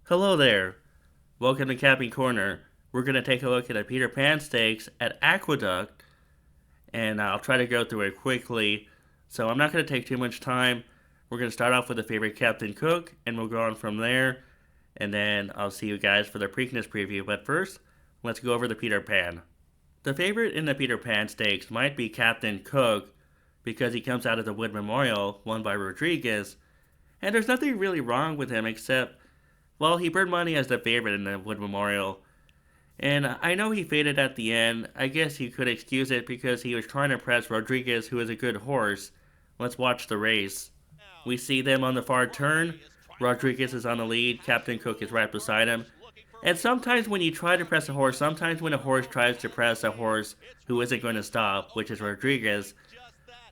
Hello there. Welcome to Capping Corner. We're going to take a look at a Peter Pan stakes at Aqueduct, and I'll try to go through it quickly. So I'm not going to take too much time. We're going to start off with the favorite Captain Cook, and we'll go on from there. And then I'll see you guys for the Preakness preview. But first, let's go over the Peter Pan. The favorite in the Peter Pan stakes might be Captain Cook because he comes out of the Wood Memorial, won by Rodriguez. And there's nothing really wrong with him except, well, he burned money as the favorite in the Wood Memorial. And I know he faded at the end. I guess you could excuse it because he was trying to press Rodriguez, who is a good horse. Let's watch the race. We see them on the far turn. Rodriguez is on the lead. Captain Cook is right beside him. And sometimes when you try to press a horse, sometimes when a horse tries to press a horse who isn't going to stop, which is Rodriguez,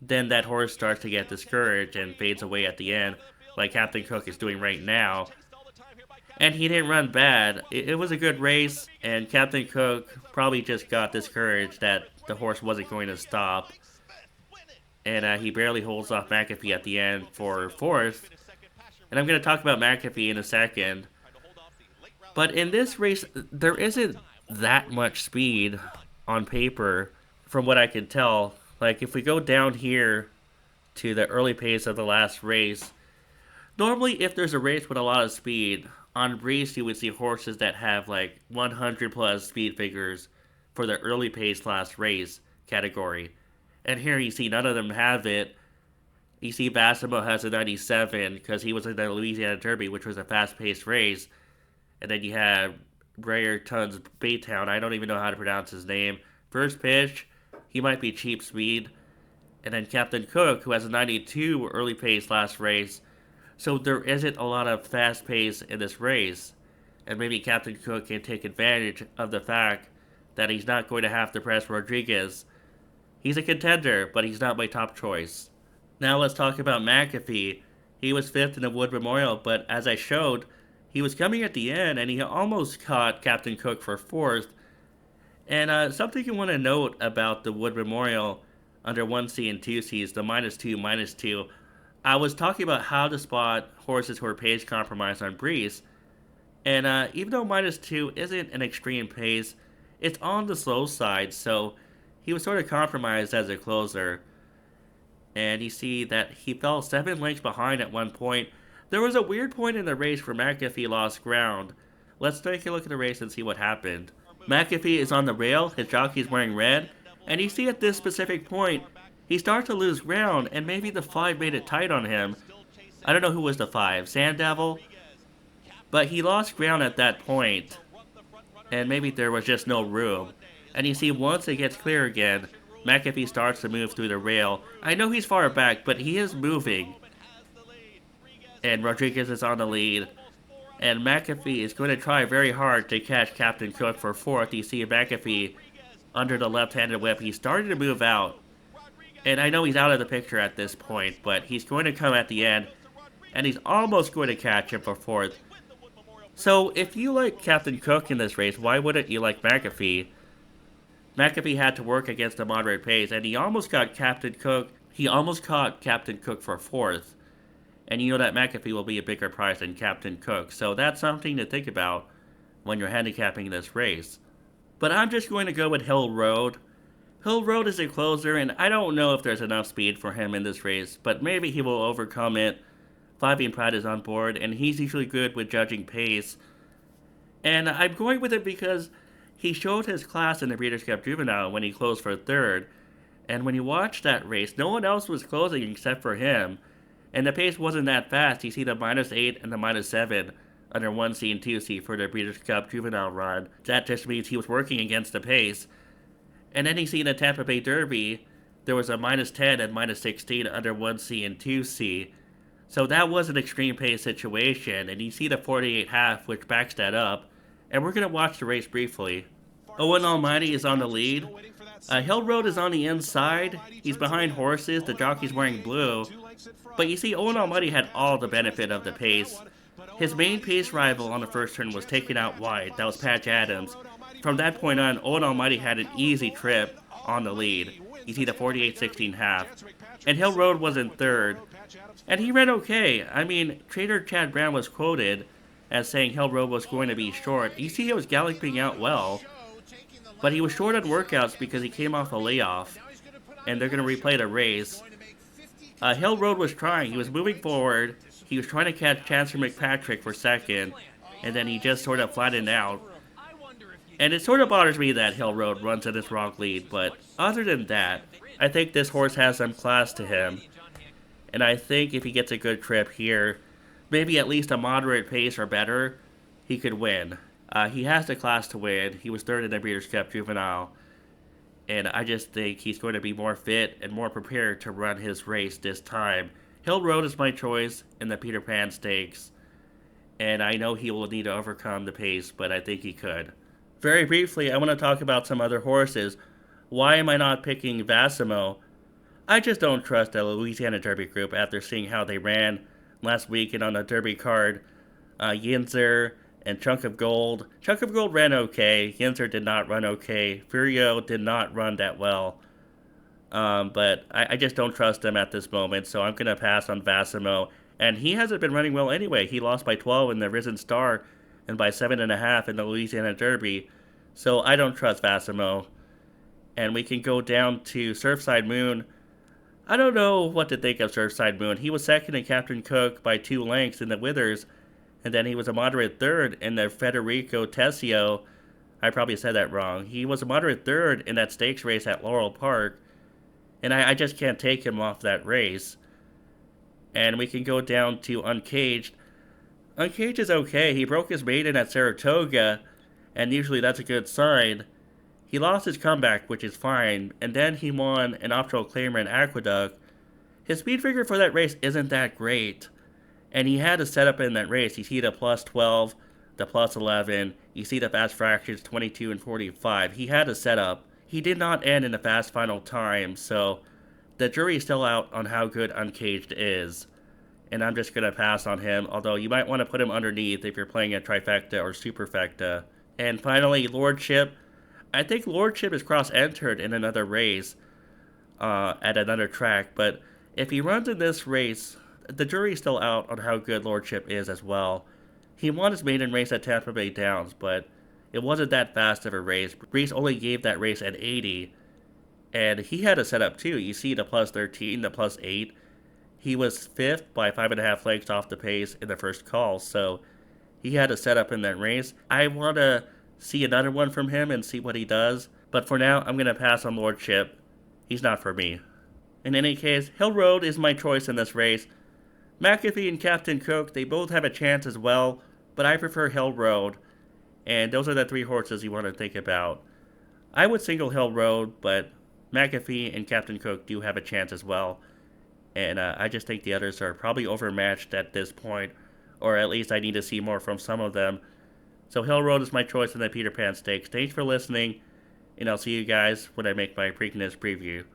then that horse starts to get discouraged and fades away at the end, like Captain Cook is doing right now. And he didn't run bad. It was a good race, and Captain Cook probably just got discouraged that the horse wasn't going to stop. And he barely holds off McAfee at the end for fourth. And I'm going to talk about McAfee in a second. But in this race, there isn't that much speed on paper, from what I can tell. Like, if we go down here to the early pace of the last race, normally if there's a race with a lot of speed, on Breeze you would see horses that have like 100 plus speed figures for the early pace last race category. And here you see none of them have it. You see Bassimo has a 97 because he was in the Louisiana Derby, which was a fast-paced race. And then you have Breyer Tons Baytown. I don't even know how to pronounce his name. First pitch, he might be cheap speed. And then Captain Cook, who has a 92 early pace last race. So there isn't a lot of fast pace in this race. And maybe Captain Cook can take advantage of the fact that he's not going to have to press Rodriguez. He's a contender, but he's not my top choice. Now let's talk about McAfee. He was fifth in the Wood Memorial, but as I showed, he was coming at the end and he almost caught Captain Cook for fourth. And something you want to note about the Wood Memorial under 1C and 2C is the -2. I was talking about how to spot horses who are pace compromised on Breeze. And even though -2 isn't an extreme pace, it's on the slow side, so he was sort of compromised as a closer. And you see that he fell 7 lengths behind at one point. There was a weird point in the race where McAfee lost ground. Let's take a look at the race and see what happened. McAfee is on the rail, his jockey's wearing red, and you see at this specific point, he starts to lose ground, and maybe the 5 made it tight on him. I don't know who was the 5, Sandevil? But he lost ground at that point, and maybe there was just no room. And you see once it gets clear again, McAfee starts to move through the rail. I know he's far back, but he is moving. And Rodriguez is on the lead. And McAfee is going to try very hard to catch Captain Cook for fourth. You see McAfee under the left-handed whip. He's starting to move out. And I know he's out of the picture at this point, but he's going to come at the end. And he's almost going to catch him for fourth. So if you like Captain Cook in this race, why wouldn't you like McAfee? McAfee had to work against a moderate pace, and he almost got Captain Cook. He almost caught Captain Cook for fourth. And you know that McAfee will be a bigger price than Captain Cook, so that's something to think about when you're handicapping this race. But I'm just going to go with Hill Road. Hill Road is a closer, and I don't know if there's enough speed for him in this race, but maybe he will overcome it. Flavien Prat is on board, and he's usually good with judging pace. And I'm going with it because he showed his class in the Breeders' Cup Juvenile when he closed for third. And when you watch that race, no one else was closing except for him. And the pace wasn't that fast. You see the -8 and the -7 under 1C and 2C for the Breeders' Cup Juvenile run. That just means he was working against the pace. And then you see in the Tampa Bay Derby, there was a -10 and -16 under 1C and 2C. So that was an extreme pace situation. And you see the 48.5, which backs that up. And we're going to watch the race briefly. Owen Almighty is on the lead. Hill Road is on the inside. He's behind horses. The jockey's wearing blue. But you see, Owen Almighty had all the benefit of the pace. His main pace rival on the first turn was taken out wide. That was Patch Adams. From that point on, Owen Almighty had an easy trip on the lead. You see the 48-16 half. And Hill Road was in third. And he ran okay. I mean, trainer Chad Brown was quoted as saying Hill Road was going to be short. You see, he was galloping out well, but he was short on workouts because he came off a layoff, and they're going to replay the race. Hill Road was trying. He was moving forward. He was trying to catch Chancellor McPatrick for second, and then he just sort of flattened out. And it sort of bothers me that Hill Road runs in this wrong lead, but other than that, I think this horse has some class to him. And I think if he gets a good trip here, maybe at least a moderate pace or better, he could win. He has the class to win. He was third in the Breeders' Cup Juvenile. And I just think he's going to be more fit and more prepared to run his race this time. Hill Road is my choice in the Peter Pan Stakes. And I know he will need to overcome the pace, but I think he could. Very briefly, I want to talk about some other horses. Why am I not picking Vassimo? I just don't trust the Louisiana Derby group after seeing how they ran last weekend on the Derby card. Yinzer and Chunk of Gold. Chunk of Gold ran okay. Yinzer did not run okay. Furio did not run that well. But I just don't trust them at this moment, so I'm going to pass on Vassimo. And he hasn't been running well anyway. He lost by 12 in the Risen Star and by 7.5 in the Louisiana Derby. So I don't trust Vassimo. And we can go down to Surfside Moon. I don't know what to think of Surfside Moon. He was second in Captain Cook by 2 lengths in the Withers, and then he was a moderate third in the Federico Tessio. I probably said that wrong. He was a moderate third in that stakes race at Laurel Park, and I just can't take him off that race. And we can go down to Uncaged. Uncaged is okay. He broke his maiden at Saratoga, and usually that's a good sign. He lost his comeback, which is fine, and then he won an optional claimer in Aqueduct. His speed figure for that race isn't that great, and he had a setup in that race. You see the plus 12, the plus 11, you see the fast fractions 22 and 45. He had a setup. He did not end in the fast final time, so the jury is still out on how good Uncaged is. And I'm just going to pass on him, although you might want to put him underneath if you're playing a trifecta or superfecta. And finally, Lordship. I think Lordship is cross-entered in another race at another track, but if he runs in this race, the jury's still out on how good Lordship is as well. He won his maiden race at Tampa Bay Downs, but it wasn't that fast of a race. Brees only gave that race an 80, and he had a setup too. You see the plus 13, the plus 8. He was 5th by 5.5 lengths off the pace in the first call, so he had a setup in that race. I want to see another one from him and see what he does, but for now, I'm going to pass on Lordship. He's not for me. In any case, Hill Road is my choice in this race. McAfee and Captain Cook, they both have a chance as well, but I prefer Hill Road, and those are the 3 horses you want to think about. I would single Hill Road, but McAfee and Captain Cook do have a chance as well, and I just think the others are probably overmatched at this point, or at least I need to see more from some of them. So Hill Road is my choice in the Peter Pan Stakes. Thanks for listening, and I'll see you guys when I make my Preakness preview.